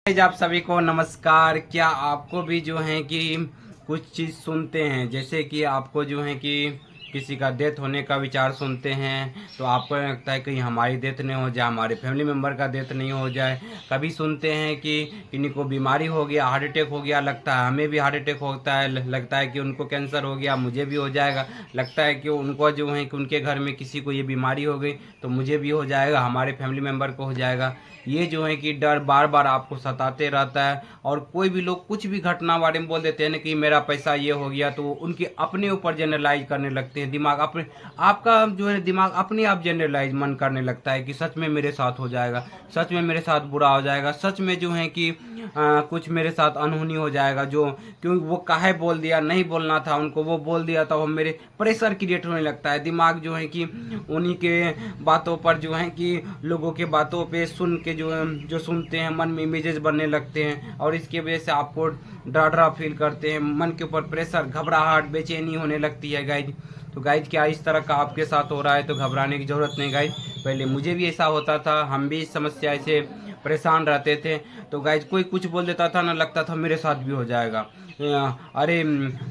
Guys आप सभी को नमस्कार। क्या आपको भी जो है कि कुछ चीज़ सुनते हैं, जैसे कि आपको जो है कि किसी का डेथ होने का विचार सुनते हैं तो आपको लगता है कहीं हमारी डेथ नहीं हो जाए, हमारे फैमिली मेम्बर का डेथ नहीं हो जाए। कभी सुनते हैं कि किन्हीं को बीमारी हो गया, हार्ट अटैक हो गया, लगता है हमें भी हार्ट अटैक होता है, लगता है कि उनको कैंसर हो गया, मुझे भी हो जाएगा, लगता है कि उनको जो है कि उनके घर में किसी को ये बीमारी हो गई तो मुझे भी हो जाएगा, हमारे फैमिली मेम्बर को हो जाएगा। ये जो है कि डर बार बार आपको सताते रहता है। और कोई भी लोग कुछ भी घटना बारे में बोल देते हैं ना कि मेरा पैसा ये हो गया, तो उनके अपने ऊपर जनरलाइज करने लगते हैं। दिमाग अपने आपका जो है दिमाग अपने आप जनरलाइज मन करने लगता है कि सच में मेरे साथ हो जाएगा, सच में मेरे साथ बुरा हो जाएगा, सच में जो है कि कुछ मेरे साथ अनहोनी हो जाएगा। जो क्योंकि वो काहे बोल दिया, नहीं बोलना था उनको, वो बोल दिया था, वो मेरे प्रेशर क्रिएट होने लगता है। दिमाग जो है कि उन्हीं के बातों पर जो है कि लोगों के बातों पे सुन के जो सुनते हैं मन में इमेजेस बनने लगते हैं, और इसकी वजह से आपको डर डरा फील करते हैं, मन के ऊपर प्रेशर, घबराहट, बेचैनी होने लगती है गाइज। तो गाइज क्या इस तरह का आपके साथ हो रहा है तो घबराने की ज़रूरत नहीं गाइज। पहले मुझे भी ऐसा होता था, हम भी इस समस्या से परेशान रहते थे। तो गाइज कोई कुछ बोल देता था ना, लगता था मेरे साथ भी हो जाएगा। अरे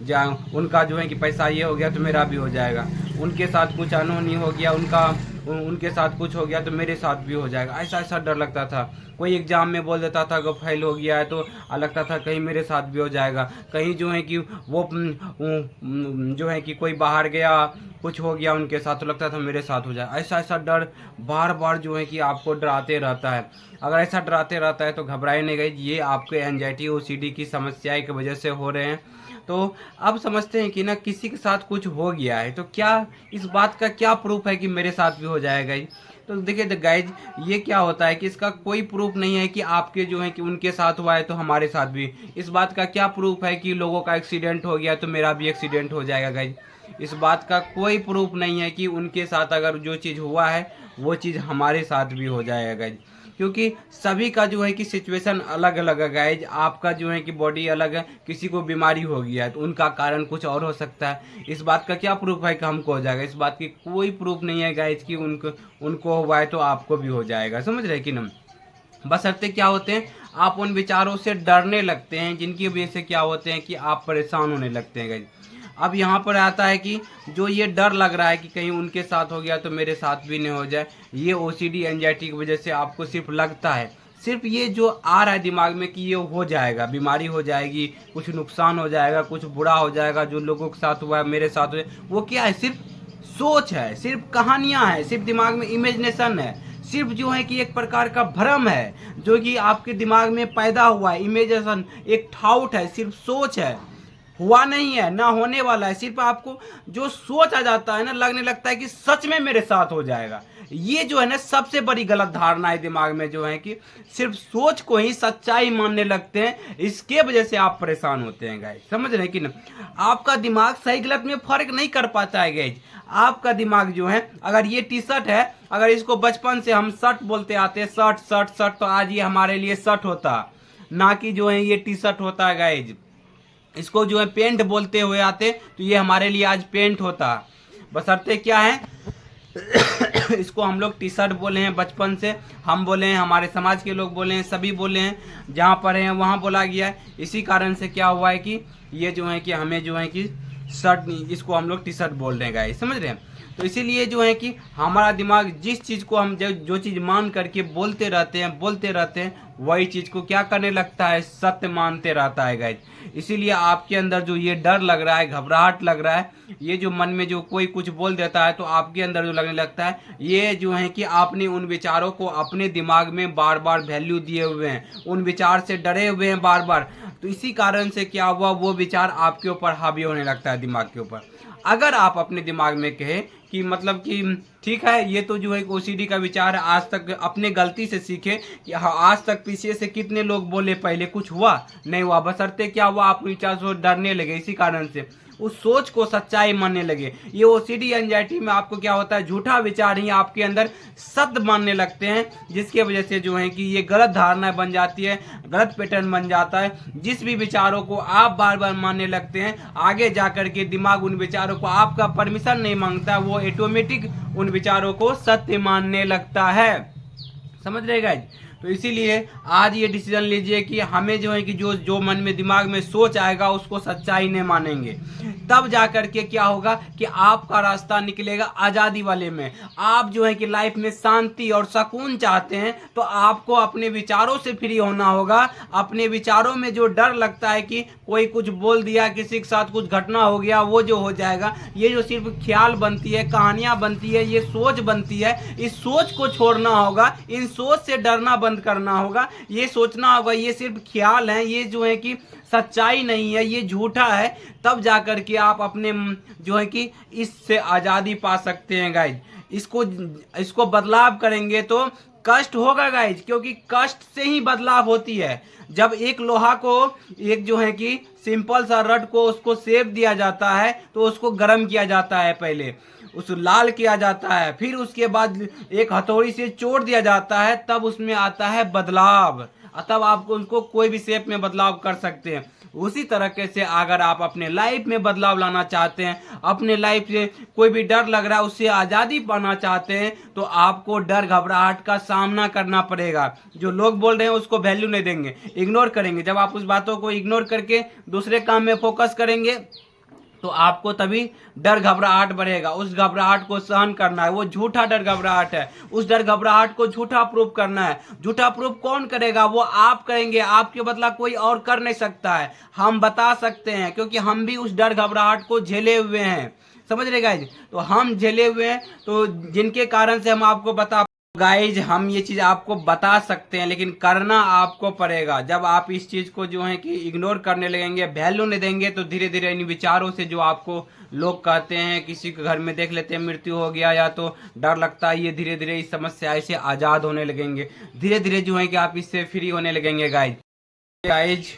जा उनका जो है कि पैसा ये हो गया तो मेरा भी हो जाएगा, उनके साथ कुछ अनहोनी हो गया, उनके साथ कुछ हो गया तो मेरे साथ भी हो जाएगा। ऐसा ऐसा डर लगता था। कोई एग्जाम में बोल देता था कि फेल हो गया है तो लगता था कहीं मेरे साथ भी हो जाएगा। कहीं जो है कि वो जो है कि कोई बाहर गया, कुछ हो गया उनके साथ तो लगता था मेरे साथ हो जाए। ऐसा ऐसा डर बार बार जो है कि आपको डराते रहता है। अगर ऐसा डराते रहता है तो घबराए नहीं गई, ये आपके एंजाइटी ओसीडी की समस्या की वजह से हो रहे हैं। तो अब समझते हैं कि ना किसी के साथ कुछ हो गया है तो क्या इस बात का क्या प्रूफ है कि मेरे साथ भी हो जाएगा ही। तो देखिए द गाइज, ये क्या होता है कि इसका कोई प्रूफ नहीं है कि आपके जो है कि उनके साथ हुआ है तो हमारे साथ भी। इस बात का क्या प्रूफ है कि लोगों का एक्सीडेंट हो गया तो मेरा भी एक्सीडेंट हो जाएगा गाइज। इस बात का कोई प्रूफ नहीं है कि उनके साथ अगर जो चीज़ हुआ है वो चीज़ हमारे साथ भी हो जाएगा गाइज। क्योंकि सभी का जो है कि सिचुएशन अलग अलग है गाइज। आपका जो है कि बॉडी अलग है, किसी को बीमारी हो गया है तो उनका कारण कुछ और हो सकता है। इस बात का क्या प्रूफ है कि हमको हो जाएगा, इस बात की कोई प्रूफ नहीं है गाइज कि उनको हुआ है तो आपको भी हो जाएगा। समझ रहे कि ना। बशर्ते क्या होते हैं, आप उन विचारों से डरने लगते हैं जिनकी वजह से क्या होते हैं कि आप परेशान होने लगते हैं गाइज। अब यहाँ पर आता है कि जो ये डर लग रहा है कि कहीं उनके साथ हो गया तो मेरे साथ भी नहीं हो जाए, ये ओसीडी एंजाइटी की वजह से आपको सिर्फ लगता है, सिर्फ ये जो आ रहा है दिमाग में कि ये हो जाएगा, बीमारी हो जाएगी, कुछ नुकसान हो जाएगा, कुछ बुरा हो जाएगा, जो लोगों के साथ हुआ है मेरे साथ हो जाए, वो क्या है, सिर्फ सोच है, सिर्फ कहानियां हैं, सिर्फ दिमाग में इमेजिनेशन है, सिर्फ जो है कि एक प्रकार का भ्रम है जो कि आपके दिमाग में पैदा हुआ है। इमेजिनेशन एक थाउट है, सिर्फ सोच है, हुआ नहीं है, ना होने वाला है। सिर्फ आपको जो सोच आ जाता है ना, लगने लगता है कि सच में मेरे साथ हो जाएगा। ये जो है ना सबसे बड़ी गलत धारणा है दिमाग में, जो है कि सिर्फ सोच को ही सच्चाई मानने लगते हैं। इसके वजह से आप परेशान होते हैं गाइस। समझ रहे हैं कि ना। आपका दिमाग सही गलत में फर्क नहीं कर पाता है गाइस। आपका दिमाग जो है, अगर ये टी शर्ट है, अगर इसको बचपन से हम शर्ट बोलते आते हैं, शर्ट शर्ट शर्ट, तो आज ये हमारे लिए शर्ट होता, ना कि जो है ये टी शर्ट होता है गाइज। इसको जो है पेंट बोलते हुए आते तो ये हमारे लिए आज पेंट होता। बशर्ते क्या है इसको हम लोग टी शर्ट बोले हैं बचपन से, हम बोले हैं, हमारे समाज के लोग बोले हैं, सभी बोले हैं, जहाँ पर हैं वहाँ बोला गया है। इसी कारण से क्या हुआ है कि ये जो है कि हमें जो है कि शर्ट, इसको हम लोग टी शर्ट बोल रहे हैं गाइस। समझ रहे हैं। तो इसीलिए जो है कि हमारा दिमाग जिस चीज़ को हम जो चीज़ मान करके बोलते रहते हैं वही चीज़ को क्या करने लगता है, सत्य मानते रहता है गाइज। इसीलिए आपके अंदर जो ये डर लग रहा है, घबराहट लग रहा है, ये जो मन में जो कोई कुछ बोल देता है तो आपके अंदर जो लगने लगता है, ये जो है कि आपने उन विचारों को अपने दिमाग में बार बार वैल्यू दिए हुए हैं, उन विचार से डरे हुए हैं बार बार। तो इसी कारण से क्या हुआ, वो विचार आपके ऊपर हावी होने लगता है, दिमाग के ऊपर। अगर आप अपने दिमाग में कहें कि मतलब कि ठीक है, ये तो जो है ओसीडी का विचार है, आज तक अपने गलती से सीखे कि हाँ, आज तक पीछे से कितने लोग बोले, पहले कुछ हुआ नहीं हुआ, बशर्ते क्या हुआ, आप विचार से डरने लगे, इसी कारण से उस सोच को सच्चाई मानने लगे। ये ओसीडी एंजाइटी में आपको क्या होता है, झूठा विचार ही आपके अंदर सत्य मानने लगते हैं, जिसके वजह से जो है कि ये गलत धारणाएं बन जाती है, गलत पैटर्न बन जाता है। जिस भी विचारों को आप बार बार मानने लगते हैं, आगे जाकर के दिमाग उन विचारों को आपका परमिशन नहीं मांगता, वो ऑटोमेटिक उन विचारों को सत्य मानने लगता है। समझ रहे गाइज। तो इसीलिए आज ये डिसीजन लीजिए कि हमें जो है कि जो जो मन में दिमाग में सोच आएगा उसको सच्चाई नहीं मानेंगे। तब जा करके क्या होगा कि आपका रास्ता निकलेगा आज़ादी वाले में। आप जो है कि लाइफ में शांति और सुकून चाहते हैं तो आपको अपने विचारों से फ्री होना होगा। अपने विचारों में जो डर लगता है कि कोई कुछ बोल दिया, किसी के साथ कुछ घटना हो गया, वो जो हो जाएगा, ये जो सिर्फ ख्याल बनती है, कहानियां बनती है, ये सोच बनती है, इस सोच को छोड़ना होगा। इन सोच से डरना बंद करना होगा। ये सोचना होगा ये सिर्फ ख्याल है, ये जो है कि सच्चाई नहीं है, ये झूठा है। तब जाकर के आप अपने जो है कि इससे आज़ादी पा सकते हैं गाइज। इसको बदलाव करेंगे तो कष्ट होगा गाइज, क्योंकि कष्ट से ही बदलाव होती है। जब एक लोहा को एक जो है कि सिंपल सा रड को उसको सेप दिया जाता है तो उसको गर्म किया जाता है, पहले उस लाल किया जाता है, फिर उसके बाद एक हथौड़ी से चोट दिया जाता है, तब उसमें आता है बदलाव। तब आपको उसको कोई भी शेप में बदलाव कर सकते हैं। उसी तरीके से अगर आप अपने लाइफ में बदलाव लाना चाहते हैं, अपने लाइफ से कोई भी डर लग रहा है उससे आज़ादी पाना चाहते हैं, तो आपको डर घबराहट का सामना करना पड़ेगा। जो लोग बोल रहे हैं उसको वैल्यू नहीं देंगे, इग्नोर करेंगे। जब आप उस बातों को इग्नोर करके दूसरे काम में फोकस करेंगे तो आपको तभी डर घबराहट बढ़ेगा। उस घबराहट को सहन करना है, वो झूठा डर घबराहट है। उस डर घबराहट को झूठा प्रूफ करना है। झूठा प्रूफ कौन करेगा? वो आप करेंगे। आपके बदला कोई और कर नहीं सकता है। हम बता सकते हैं क्योंकि हम भी उस डर घबराहट को झेले हुए हैं। समझ रहे गाइज? तो हम झेले हुए हैं, तो जिनके कारण से हम आपको बता गाइज, हम ये चीज़ आपको बता सकते हैं, लेकिन करना आपको पड़ेगा। जब आप इस चीज़ को जो है कि इग्नोर करने लगेंगे, वैल्यू नहीं देंगे, तो धीरे धीरे इन विचारों से जो आपको लोग कहते हैं, किसी के घर में देख लेते हैं मृत्यु हो गया या तो डर लगता है, ये धीरे धीरे इस समस्या से आज़ाद होने लगेंगे। धीरे धीरे जो है कि आप इससे फ्री होने लगेंगे गाइज।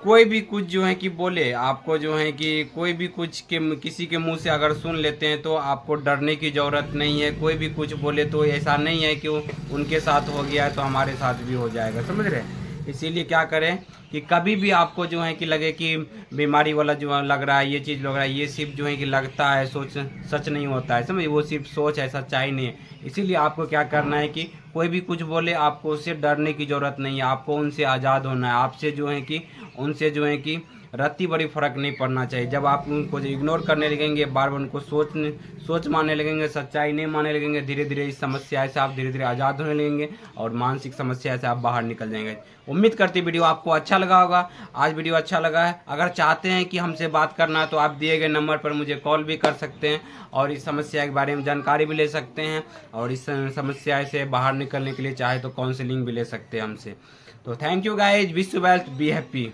कोई भी कुछ जो है कि बोले आपको, जो है कि कोई भी कुछ के किसी के मुंह से अगर सुन लेते हैं तो आपको डरने की ज़रूरत नहीं है। कोई भी कुछ बोले तो ऐसा नहीं है कि उनके साथ हो गया है तो हमारे साथ भी हो जाएगा। समझ रहे? इसीलिए क्या करें कि कभी भी आपको जो है कि लगे कि बीमारी वाला जो लग रहा है, ये चीज़ लग रहा है, ये सिर्फ जो है कि लगता है, सोच सच नहीं होता है। समझिए, वो सिर्फ सोच है, सच्चाई नहीं है। इसीलिए आपको क्या करना है कि कोई भी कुछ बोले आपको उससे डरने की ज़रूरत नहीं है। आपको उनसे आज़ाद होना है। आपसे जो है कि उनसे जो है कि रत्ती बड़ी फ़र्क नहीं पड़ना चाहिए। जब आप उनको इग्नोर करने लगेंगे, बार बार उनको सोच मानने लगेंगे, सच्चाई नहीं मानने लगेंगे, धीरे धीरे इस समस्या से आप धीरे धीरे आज़ाद होने लगेंगे और मानसिक समस्या से आप बाहर निकल जाएंगे। उम्मीद करती वीडियो आपको अच्छा लगा होगा। आज वीडियो अच्छा लगा है, अगर चाहते हैं कि हमसे बात करना है तो आप दिए गए नंबर पर मुझे कॉल भी कर सकते हैं और इस समस्या के बारे में जानकारी भी ले सकते हैं और इस समस्या से बाहर निकलने के लिए चाहे तो काउंसलिंग भी ले सकते हैं हमसे। तो thank you guys, wish you wealth, be happy.